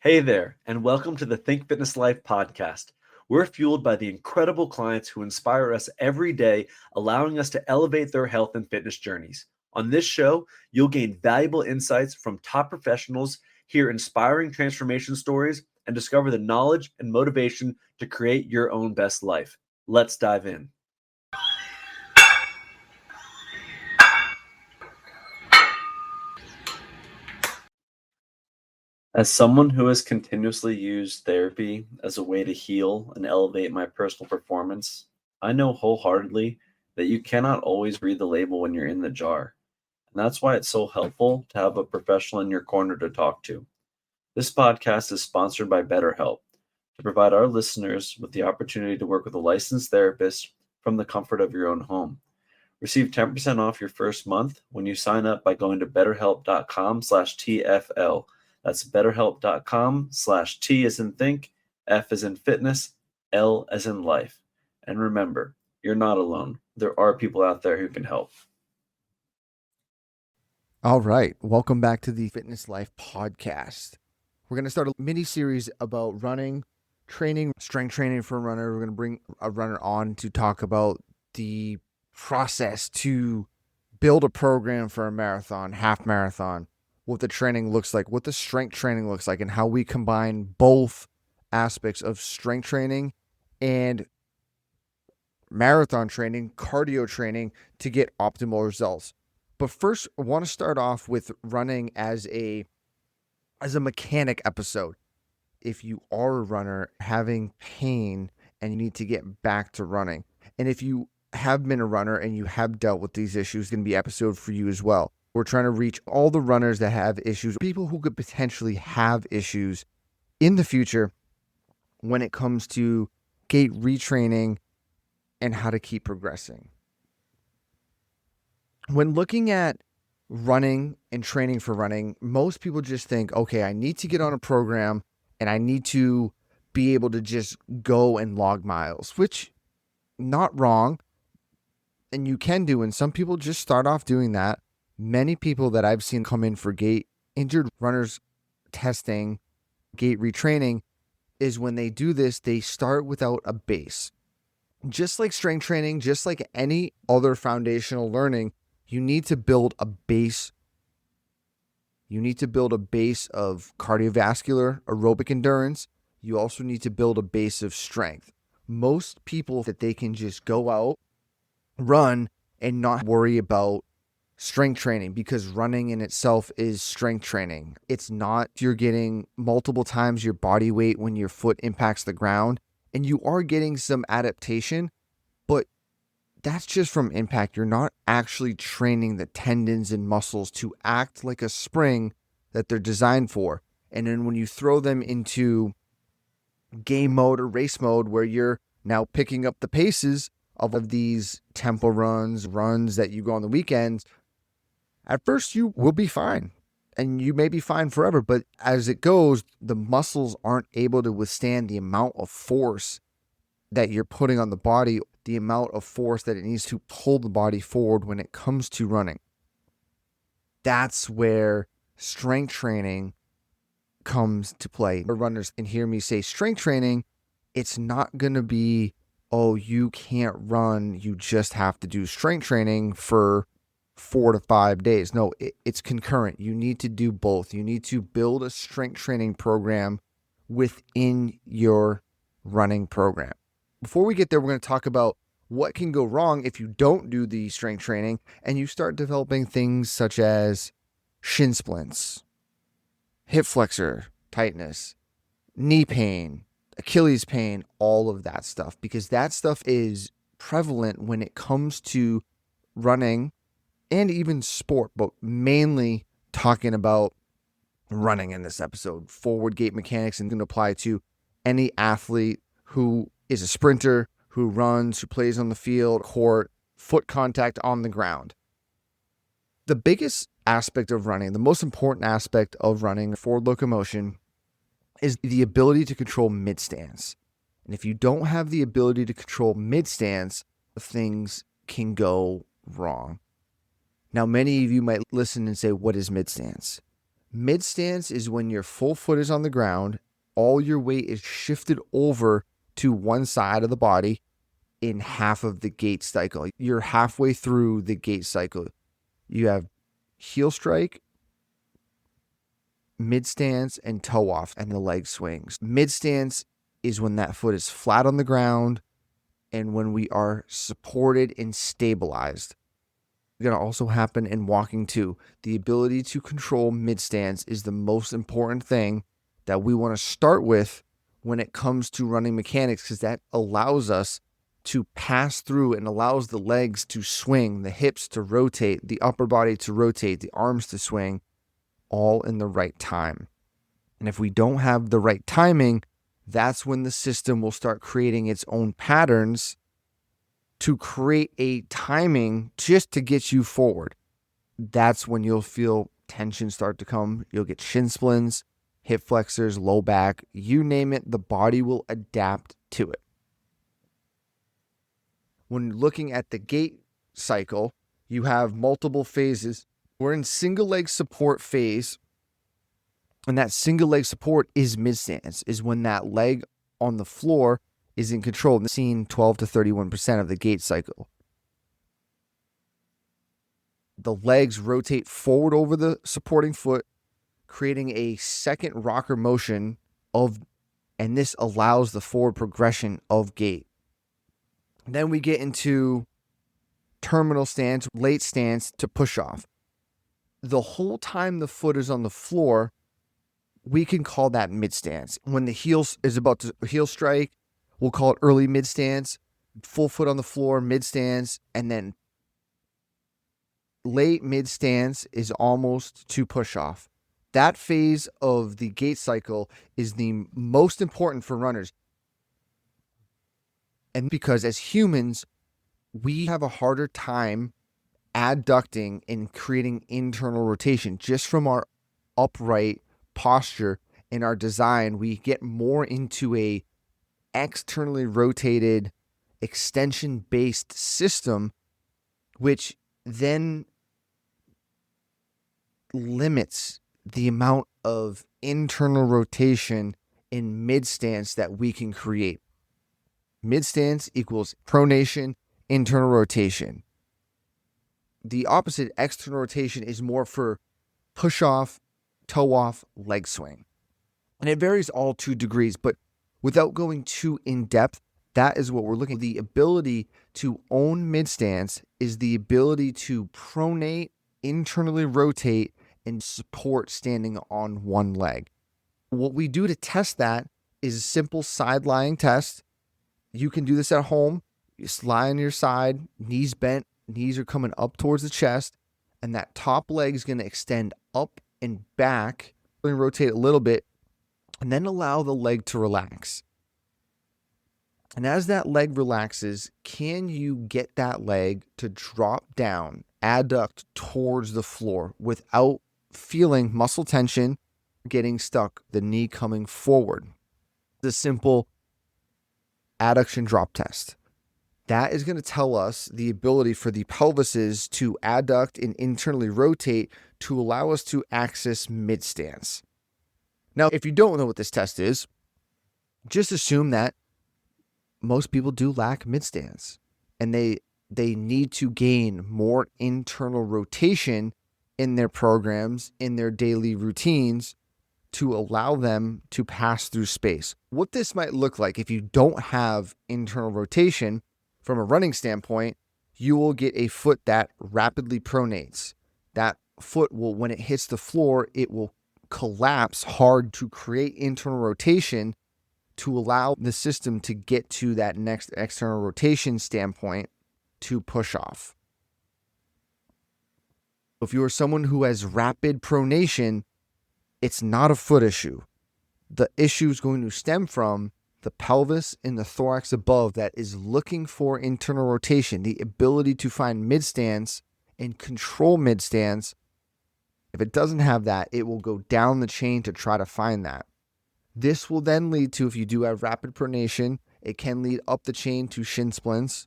Hey there, and welcome to the Think Fitness Life podcast. We're fueled by the incredible clients who inspire us every day, allowing us to elevate their health and fitness journeys. On this show, you'll gain valuable insights from top professionals, hear inspiring transformation stories, and discover the knowledge and motivation to create your own best life. Let's dive in. As someone who has continuously used therapy as a way to heal and elevate my personal performance, I know wholeheartedly that you cannot always read the label when you're in the jar. And that's why it's so helpful to have a professional in your corner to talk to. This podcast is sponsored by BetterHelp to provide our listeners with the opportunity to work with a licensed therapist from the comfort of your own home. Receive 10% off your first month when you sign up by going to betterhelp.com/TFL. That's betterhelp.com/T as in think, F as in fitness, L as in life. And remember, you're not alone. There are people out there who can help. All right. Welcome back to the Fitness Life podcast. We're going to start a mini series about running, training, strength training for a runner. We're going to bring a runner on to talk about the process to build a program for a marathon, half marathon, what the training looks like, what the strength training looks like, and how we combine both aspects of strength training and marathon training, cardio training to get optimal results. But first, I want to start off with running as a mechanic episode. If you are a runner having pain and you need to get back to running, and if you have been a runner and you have dealt with these issues, it's going to be an episode for you as well. We're trying to reach all the runners that have issues, people who could potentially have issues in the future when it comes to gait retraining and how to keep progressing. When looking at running and training for running, most people just think, okay, I need to get on a program and I need to be able to just go and log miles, which not wrong. And you can do, and some people just start off doing that. Many people that I've seen come in for gait injured runners testing, gait retraining, is when they do this, they start without a base. Just like strength training, just like any other foundational learning, you need to build a base. You need to build a base of cardiovascular, aerobic endurance. You also need to build a base of strength. Most people that they can just go out, run, and not worry about strength training, because running in itself is strength training. It's not you're getting multiple times your body weight when your foot impacts the ground, and you are getting some adaptation, but that's just from impact. You're not actually training the tendons and muscles to act like a spring that they're designed for. And then when you throw them into game mode or race mode, where you're now picking up the paces of these tempo runs that you go on the weekends, at first you will be fine. And you may be fine forever, but as it goes, the muscles aren't able to withstand the amount of force that you're putting on the body, the amount of force that it needs to pull the body forward when it comes to running. That's where strength training comes to play. The runners can hear me say strength training, it's not going to be, oh, you can't run, you just have to do strength training for 4 to 5 days. No, it's concurrent. You need to do both. You need to build a strength training program within your running program. Before we get there, we're going to talk about what can go wrong if you don't do the strength training and you start developing things such as shin splints, hip flexor tightness, knee pain, Achilles pain, all of that stuff, because that stuff is prevalent when it comes to running and even sport, but mainly talking about running in this episode. Forward gait mechanics and can apply to any athlete who is a sprinter, who runs, who plays on the field, court, foot contact on the ground. The biggest aspect of running, the most important aspect of running, forward locomotion, is the ability to control mid-stance. And if you don't have the ability to control mid-stance, things can go wrong. Now, many of you might listen and say, what is mid-stance? Mid stance is when your full foot is on the ground, all your weight is shifted over to one side of the body in half of the gait cycle. You're halfway through the gait cycle. You have heel strike, mid stance, and toe off, and the leg swings. Mid stance is when that foot is flat on the ground and when we are supported and stabilized. It's going to also happen in walking too. The ability to control mid stance is the most important thing that we want to start with when it comes to running mechanics, because that allows us to pass through and allows the legs to swing, the hips to rotate, the upper body to rotate, the arms to swing, all in the right time. And if we don't have the right timing, that's when the system will start creating its own patterns to create a timing just to get you forward. That's when you'll feel tension start to come. You'll get shin splints, hip flexors, low back, you name it, the body will adapt to it. When looking at the gait cycle, you have multiple phases. We're in single leg support phase, and that single leg support is mid stance, is when that leg on the floor is in control. And seen 12 to 31% of the gait cycle. The legs rotate forward over the supporting foot, creating a second rocker motion and this allows the forward progression of gait. Then we get into terminal stance, late stance to push off. The whole time the foot is on the floor, we can call that mid stance. When the heel is about to heel strike, we'll call it early mid stance, full foot on the floor, mid stance, and then late mid stance is almost to push off. That phase of the gait cycle is the most important for runners. And because as humans, we have a harder time adducting and creating internal rotation just from our upright posture in our design. We get more into a externally rotated extension based system, which then limits the amount of internal rotation in mid stance that we can create. Mid stance equals pronation, internal rotation. The opposite, external rotation, is more for push off, toe off, leg swing. And it varies all 2 degrees, but without going too in depth, that is what we're looking at. The ability to own mid stance is the ability to pronate, internally rotate, and support standing on one leg. What we do to test that is a simple side lying test. You can do this at home. You just lie on your side, knees bent, knees are coming up towards the chest, and that top leg is going to extend up and back, and rotate a little bit, and then allow the leg to relax. And as that leg relaxes, can you get that leg to drop down, adduct towards the floor without feeling muscle tension, getting stuck, the knee coming forward? The simple adduction drop test. That is going to tell us the ability for the pelvises to adduct and internally rotate to allow us to access mid stance. Now, if you don't know what this test is, just assume that most people do lack mid stance and they need to gain more internal rotation in their programs, in their daily routines, to allow them to pass through space. What this might look like if you don't have internal rotation from a running standpoint, you will get a foot that rapidly pronates. That foot will, when it hits the floor, it will collapse hard to create internal rotation to allow the system to get to that next external rotation standpoint to push off. If you are someone who has rapid pronation, it's not a foot issue. The issue is going to stem from the pelvis and the thorax above that is looking for internal rotation, the ability to find mid stance and control mid stance. If it doesn't have that, it will go down the chain to try to find that. This will then lead to, if you do have rapid pronation, it can lead up the chain to shin splints,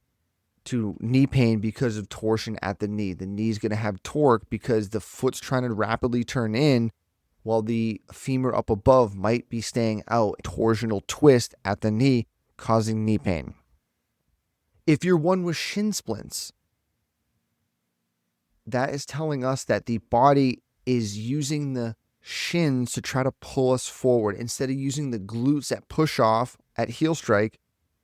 to knee pain because of torsion at the knee. The knee is going to have torque because the foot's trying to rapidly turn in while the femur up above might be staying out, torsional twist at the knee, causing knee pain. If you're one with shin splints, that is telling us that the body is using the shins to try to pull us forward instead of using the glutes at push off at heel strike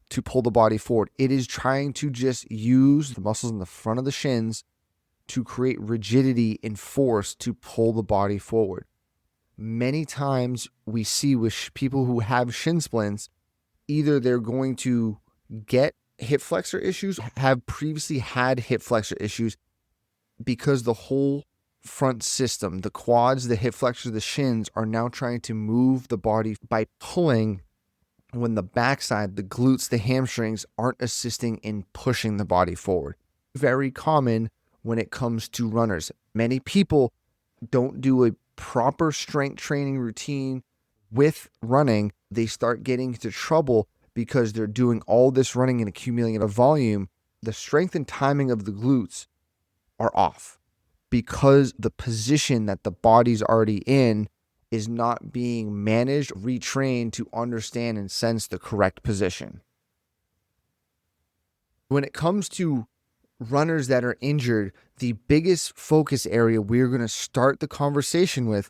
to pull the body forward. It is trying to just use the muscles in the front of the shins to create rigidity and force to pull the body forward. Many times we see with people who have shin splints, either they're going to get hip flexor issues, have previously had hip flexor issues, because the whole front system, the quads, the hip flexors, the shins, are now trying to move the body by pulling, when the backside, the glutes, the hamstrings aren't assisting in pushing the body forward. Very common when it comes to runners. Many people don't do a proper strength training routine with running. They start getting into trouble because they're doing all this running and accumulating a volume. The strength and timing of the glutes are off because the position that the body's already in is not being managed, retrained to understand and sense the correct position. When it comes to runners that are injured, the biggest focus area we're going to start the conversation with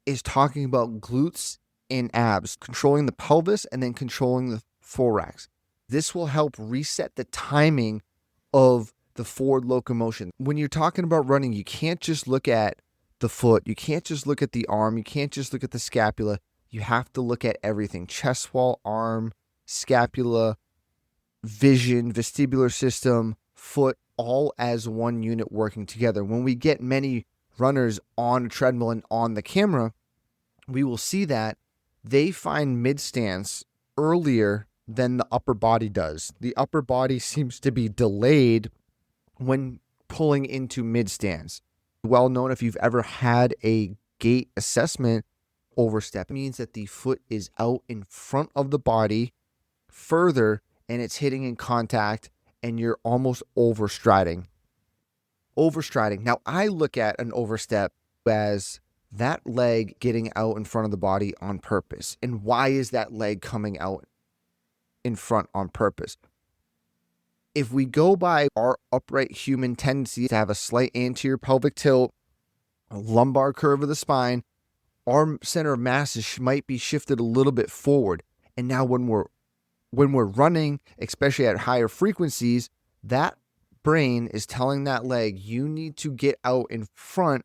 is talking about glutes and abs, controlling the pelvis and then controlling the thorax. This will help reset the timing of the forward locomotion. When you're talking about running, you can't just look at the foot, you can't just look at the arm, you can't just look at the scapula. You have to look at everything: chest wall, arm, scapula, vision, vestibular system, foot, all as one unit working together. When we get many runners on a treadmill and on the camera, we will see that they find mid stance earlier than the upper body does. The upper body seems to be delayed when pulling into mid stance. Well known, if you've ever had a gait assessment, overstep means that the foot is out in front of the body further and it's hitting in contact and you're almost overstriding. Now, I look at an overstep as that leg getting out in front of the body on purpose. And why is that leg coming out in front on purpose? If we go by our upright human tendency to have a slight anterior pelvic tilt, a lumbar curve of the spine, our center of mass might be shifted a little bit forward. And now when we're running, especially at higher frequencies, that brain is telling that leg, you need to get out in front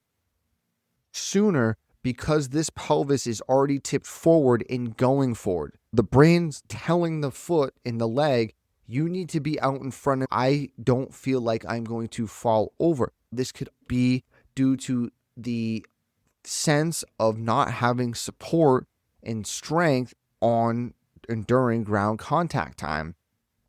sooner because this pelvis is already tipped forward in going forward. The brain's telling the foot and the leg, you need to be out in front. I don't feel like I'm going to fall over. This could be due to the sense of not having support and strength on and during ground contact time,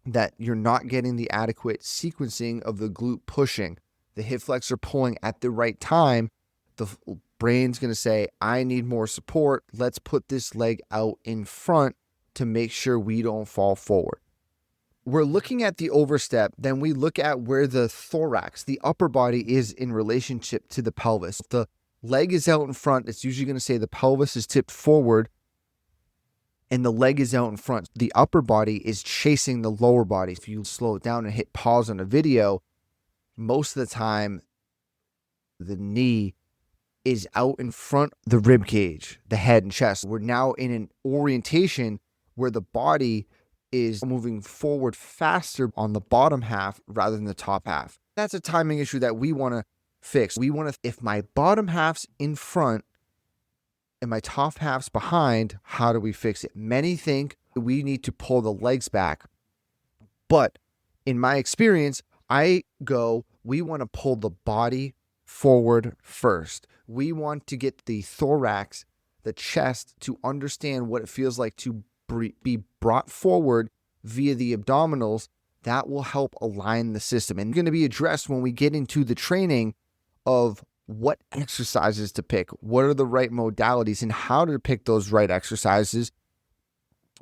that you're not getting the adequate sequencing of the glute pushing, the hip flexor pulling at the right time. The brain's going to say, I need more support. Let's put this leg out in front to make sure we don't fall forward. We're looking at the overstep, then we look at where the thorax, the upper body, is in relationship to the pelvis. If the leg is out in front, it's usually going to say the pelvis is tipped forward and the leg is out in front. The upper body is chasing the lower body. If you slow it down and hit pause on a video, most of the time the knee is out in front of the rib cage, the head and chest. We're now in an orientation where the body is moving forward faster on the bottom half rather than the top half. That's a timing issue that we want to fix. If my bottom half's in front and my top half's behind, how do we fix it? Many think we need to pull the legs back. But in my experience, we want to pull the body forward first. We want to get the thorax, the chest, to understand what it feels like to be brought forward via the abdominals. That will help align the system. And it's going to be addressed when we get into the training of what exercises to pick, what are the right modalities, and how to pick those right exercises.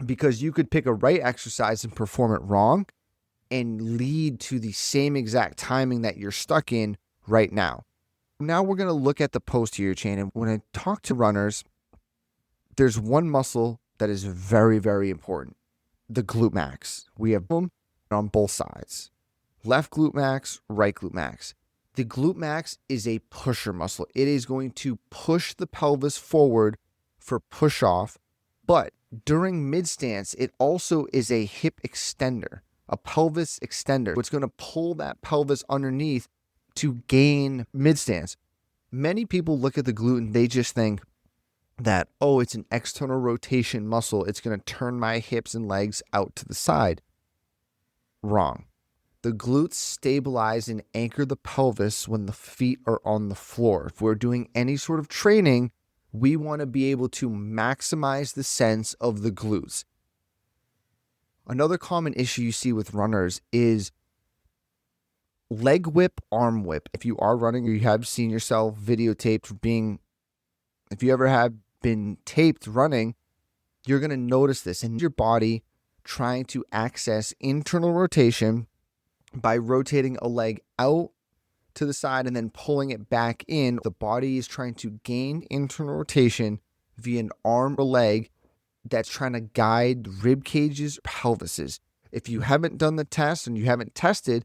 Because you could pick a right exercise and perform it wrong and lead to the same exact timing that you're stuck in right now. Now we're going to look at the posterior chain. And when I talk to runners, there's one muscle that is very, very important, the glute max. We have them on both sides, left glute max, right glute max. The glute max is a pusher muscle. It is going to push the pelvis forward for push off, but during mid stance, it also is a hip extender, a pelvis extender. It's going to pull that pelvis underneath to gain mid stance. Many people look at the glute and they just think that, oh, it's an external rotation muscle. It's going to turn my hips and legs out to the side. Wrong. The glutes stabilize and anchor the pelvis when the feet are on the floor. If we're doing any sort of training, we want to be able to maximize the sense of the glutes. Another common issue you see with runners is leg whip, arm whip. If you are running or you have seen yourself videotaped if you ever have been taped running, you're going to notice this in your body trying to access internal rotation by rotating a leg out to the side and then pulling it back in. The body is trying to gain internal rotation via an arm or leg that's trying to guide rib cages, pelvises. If you haven't done the test and you haven't tested,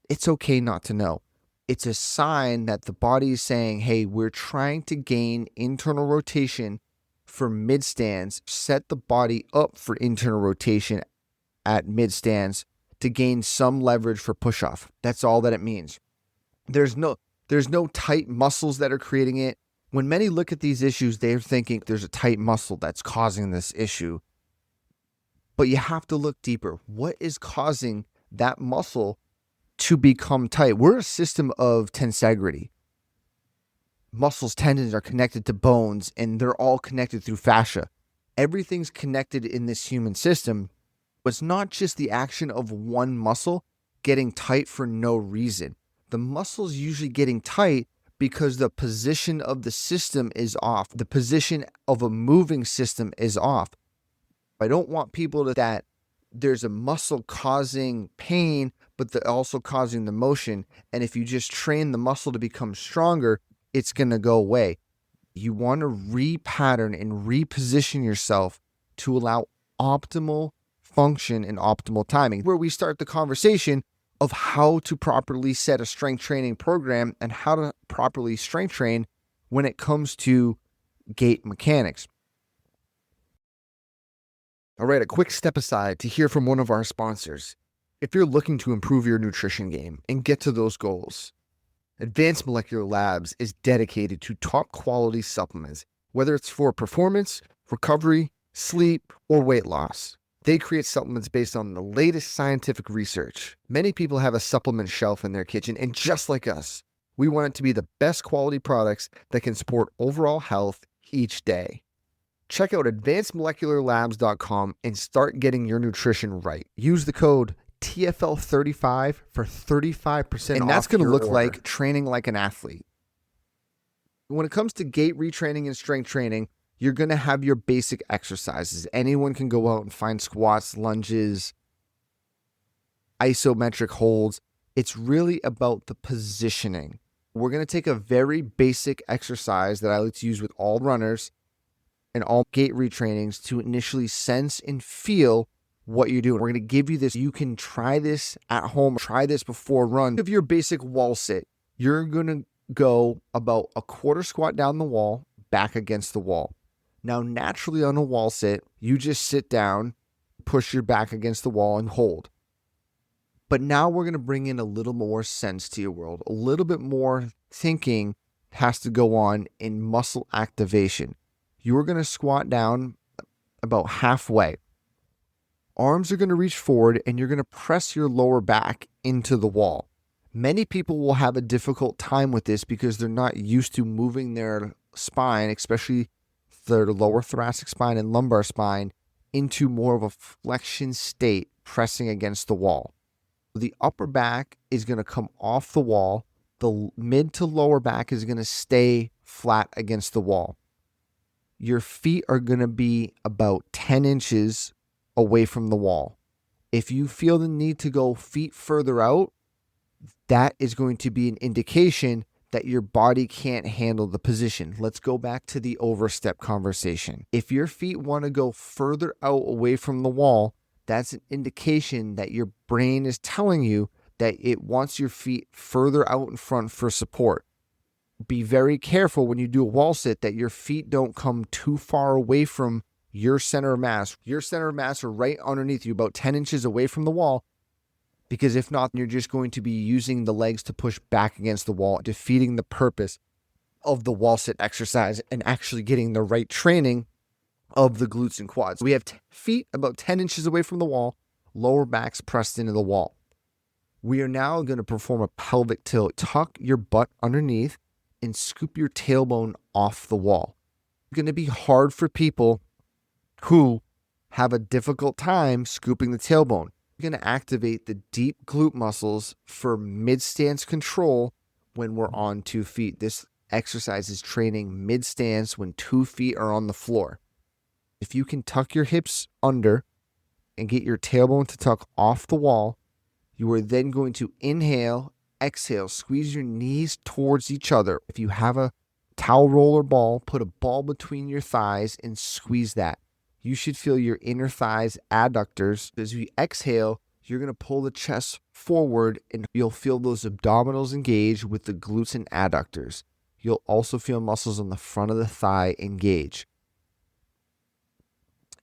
it's okay not to know. It's a sign that the body is saying, hey, we're trying to gain internal rotation for mid stance, set the body up for internal rotation at mid stance to gain some leverage for push off. That's all that it means. There's no tight muscles that are creating it. When many look at these issues, they're thinking there's a tight muscle that's causing this issue. But you have to look deeper. What is causing that muscle to become tight? We're a system of tensegrity. Muscles, tendons are connected to bones, and they're all connected through fascia. Everything's connected in this human system. It's not just the action of one muscle getting tight for no reason. The muscle's usually getting tight because the position of the system is off. The position of a moving system is off. I don't want people that there's a muscle causing pain, but they're also causing the motion. And if you just train the muscle to become stronger, it's going to go away. You want to repattern and reposition yourself to allow optimal function and optimal timing, where we start the conversation of how to properly set a strength training program and how to properly strength train when it comes to gait mechanics. All right, a quick step aside to hear from one of our sponsors. If you're looking to improve your nutrition game and get to those goals, Advanced Molecular Labs is dedicated to top quality supplements, whether it's for performance, recovery, sleep, or weight loss. They create supplements based on the latest scientific research. Many people have a supplement shelf in their kitchen, and just like us, we want it to be the best quality products that can support overall health each day. Check out advancedmolecularlabs.com and start getting your nutrition right. Use the code TFL35 for 35% off. And that's going to look like training like an athlete. When it comes to gait retraining and strength training, you're going to have your basic exercises. Anyone can go out and find squats, lunges, isometric holds. It's really about the positioning. We're going to take a very basic exercise that I like to use with all runners and all gait retrainings to initially sense and feel what you're doing. We're going to give you this. You can try this at home. Try this before run. If your basic wall sit, you're going to go about a quarter squat down the wall, back against the wall. Now, naturally on a wall sit, you just sit down, push your back against the wall and hold. But now we're going to bring in a little more sense to your world. A little bit more thinking has to go on in muscle activation. You're going to squat down about halfway. Arms are going to reach forward and you're going to press your lower back into the wall. Many people will have a difficult time with this because they're not used to moving their spine, especially their lower thoracic spine and lumbar spine, into more of a flexion state, pressing against the wall. The upper back is going to come off the wall. The mid to lower back is going to stay flat against the wall. Your feet are going to be about 10 inches away from the wall. If you feel the need to go feet further out, that is going to be an indication that your body can't handle the position. Let's go back to the overstep conversation. If your feet want to go further out away from the wall, that's an indication that your brain is telling you that it wants your feet further out in front for support. Be very careful when you do a wall sit that your feet don't come too far away from your center of mass. Your center of mass are right underneath you, about 10 inches away from the wall, because if not, you're just going to be using the legs to push back against the wall, defeating the purpose of the wall sit exercise and actually getting the right training of the glutes and quads. We have feet about 10 inches away from the wall, lower backs pressed into the wall. We are now going to perform a pelvic tilt. Tuck your butt underneath and scoop your tailbone off the wall. It's going to be hard for people who have a difficult time scooping the tailbone. You're going to activate the deep glute muscles for mid-stance control when we're on 2 feet. This exercise is training mid-stance when 2 feet are on the floor. If you can tuck your hips under and get your tailbone to tuck off the wall, you are then going to inhale, exhale, squeeze your knees towards each other. If you have a towel roll or ball, put a ball between your thighs and squeeze that. You should feel your inner thighs adductors. As you exhale, you're going to pull the chest forward and you'll feel those abdominals engage with the glutes and adductors. You'll also feel muscles on the front of the thigh engage.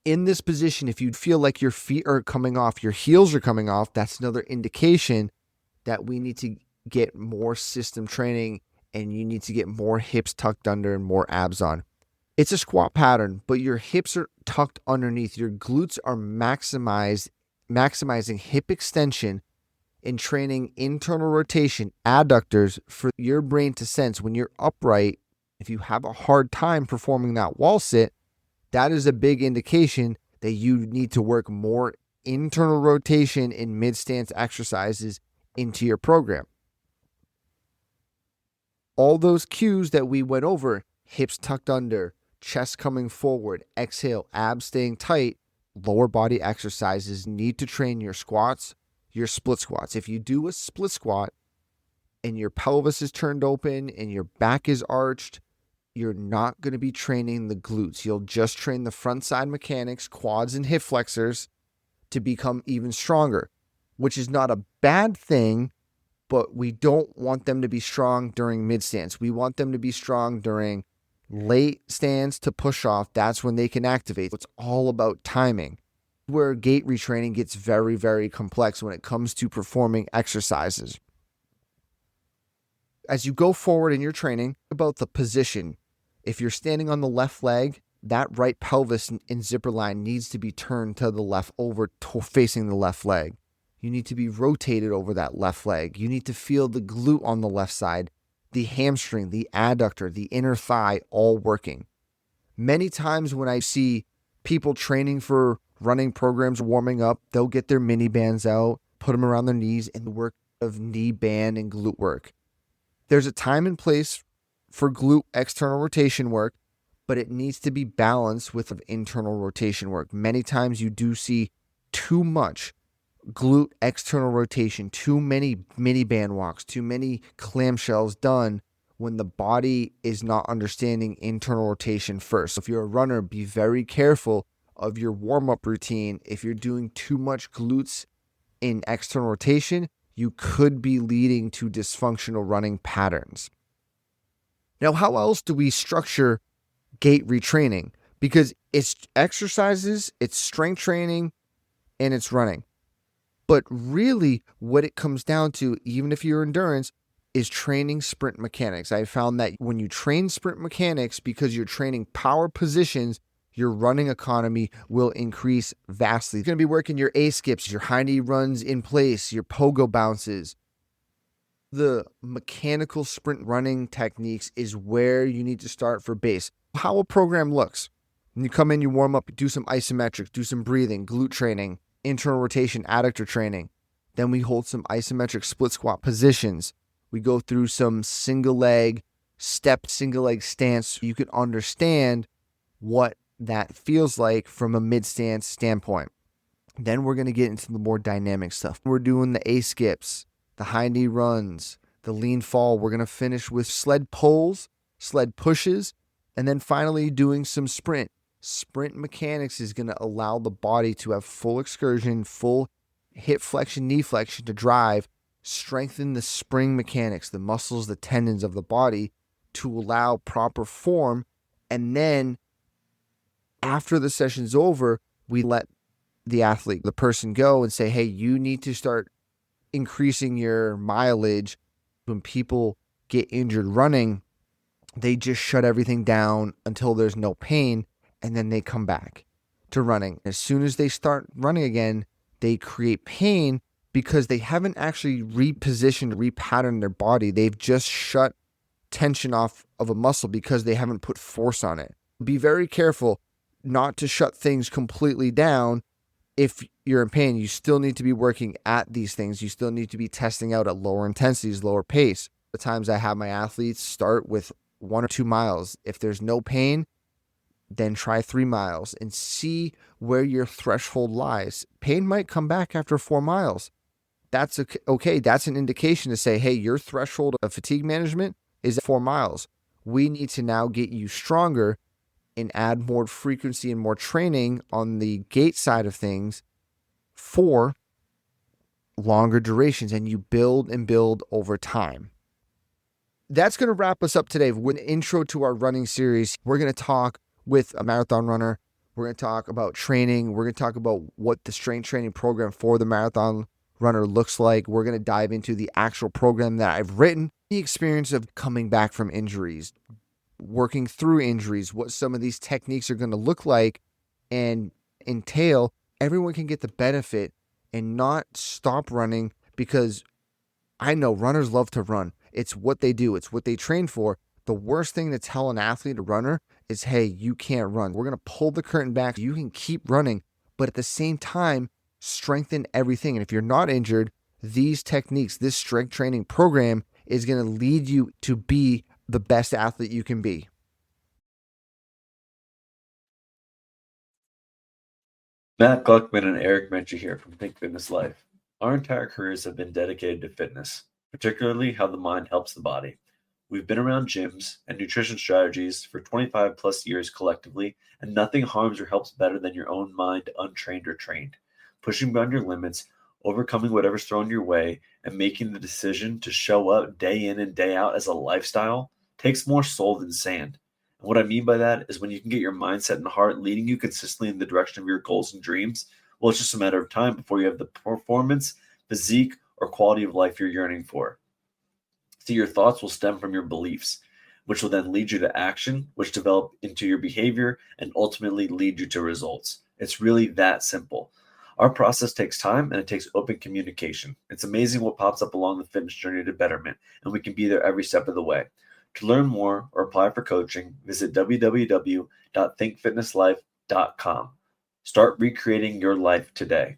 In this position, if you feel like your feet are coming off, your heels are coming off, that's another indication that we need to get more system training and you need to get more hips tucked under and more abs on. It's a squat pattern, but your hips are tucked underneath. Your glutes are maximizing hip extension and training internal rotation, adductors for your brain to sense when you're upright. If you have a hard time performing that wall sit, that is a big indication that you need to work more internal rotation in mid-stance exercises into your program. All those cues that we went over, hips tucked under, chest coming forward, exhale, abs staying tight, lower body exercises need to train your squats, your split squats. If you do a split squat and your pelvis is turned open and your back is arched, you're not going to be training the glutes. You'll just train the front side mechanics, quads and hip flexors to become even stronger, which is not a bad thing, but we don't want them to be strong during mid stance. We want them to be strong during late stance to push off. That's when they can activate. It's all about timing. Where gait retraining gets very, very complex when it comes to performing exercises. As you go forward in your training, about the position. If you're standing on the left leg, that right pelvis in zipper line needs to be turned to the left, over facing the left leg. You need to be rotated over that left leg. You need to feel the glute on the left side, the hamstring, the adductor, the inner thigh, all working. Many times when I see people training for running programs, warming up, they'll get their mini bands out, put them around their knees, and work of knee band and glute work. There's a time and place for glute external rotation work, but it needs to be balanced with internal rotation work. Many times you do see too much glute external rotation, too many mini band walks, too many clamshells done when the body is not understanding internal rotation first. So if you're a runner, be very careful of your warm-up routine. If you're doing too much glutes in external rotation, you could be leading to dysfunctional running patterns. Now, how else do we structure gait retraining? Because it's exercises, it's strength training, and it's running. But really what it comes down to, even if you're endurance, is training sprint mechanics. I found that when you train sprint mechanics, because you're training power positions, your running economy will increase vastly. You're going to be working your A skips, your high knee runs in place, your pogo bounces. The mechanical sprint running techniques is where you need to start for base. How a program looks. When you come in, you warm up, do some isometrics, do some breathing, glute training, internal rotation, adductor training. Then we hold some isometric split squat positions. We go through some single leg step, single leg stance. You can understand what that feels like from a mid stance standpoint. Then we're going to get into the more dynamic stuff. We're doing the A skips, the high knee runs, the lean fall. We're going to finish with sled pulls, sled pushes, and then finally doing some sprint. Sprint mechanics is going to allow the body to have full excursion, full hip flexion, knee flexion to drive, strengthen the spring mechanics, the muscles, the tendons of the body to allow proper form. And then after the session's over, we let the athlete, the person go and say, hey, you need to start increasing your mileage. When people get injured running, they just shut everything down until there's no pain, and then they come back to running. As soon as they start running again, they create pain because they haven't actually repositioned, repatterned their body. They've just shut tension off of a muscle because they haven't put force on it. Be very careful not to shut things completely down. If you're in pain, you still need to be working at these things. You still need to be testing out at lower intensities, lower pace. The times I have my athletes start with 1 or 2 miles. If there's no pain, then try 3 miles and see where your threshold lies. Pain might come back after 4 miles. That's okay. That's an indication to say, hey, your threshold of fatigue management is at 4 miles. We need to now get you stronger and add more frequency and more training on the gait side of things for longer durations, and you build and build over time. That's going to wrap us up today with an intro to our running series. We're going to talk with a marathon runner. We're going to talk about training. We're going to talk about what the strength training program for the marathon runner looks like. We're going to dive into the actual program that I've written, the experience of coming back from injuries, working through injuries, what some of these techniques are going to look like and entail. Everyone can get the benefit and not stop running, because I know runners love to run. It's what they do. It's what they train for. The worst thing to tell an athlete, a runner, is, hey, you can't run. We're going to pull the curtain back. You can keep running, but at the same time, strengthen everything. And if you're not injured, these techniques, this strength training program is going to lead you to be the best athlete you can be. Matt Gluckman and Eric Menchie here from Think Fitness Life. Our entire careers have been dedicated to fitness, particularly how the mind helps the body. We've been around gyms and nutrition strategies for 25 plus years collectively, and nothing harms or helps better than your own mind, untrained or trained. Pushing beyond your limits, overcoming whatever's thrown your way, and making the decision to show up day in and day out as a lifestyle takes more soul than sand. And what I mean by that is when you can get your mindset and heart leading you consistently in the direction of your goals and dreams, well, it's just a matter of time before you have the performance, physique, or quality of life you're yearning for. See, your thoughts will stem from your beliefs, which will then lead you to action, which develop into your behavior and ultimately lead you to results. It's really that simple. Our process takes time and it takes open communication. It's amazing what pops up along the fitness journey to betterment, and we can be there every step of the way. To learn more or apply for coaching, visit www.thinkfitnesslife.com. Start recreating your life today.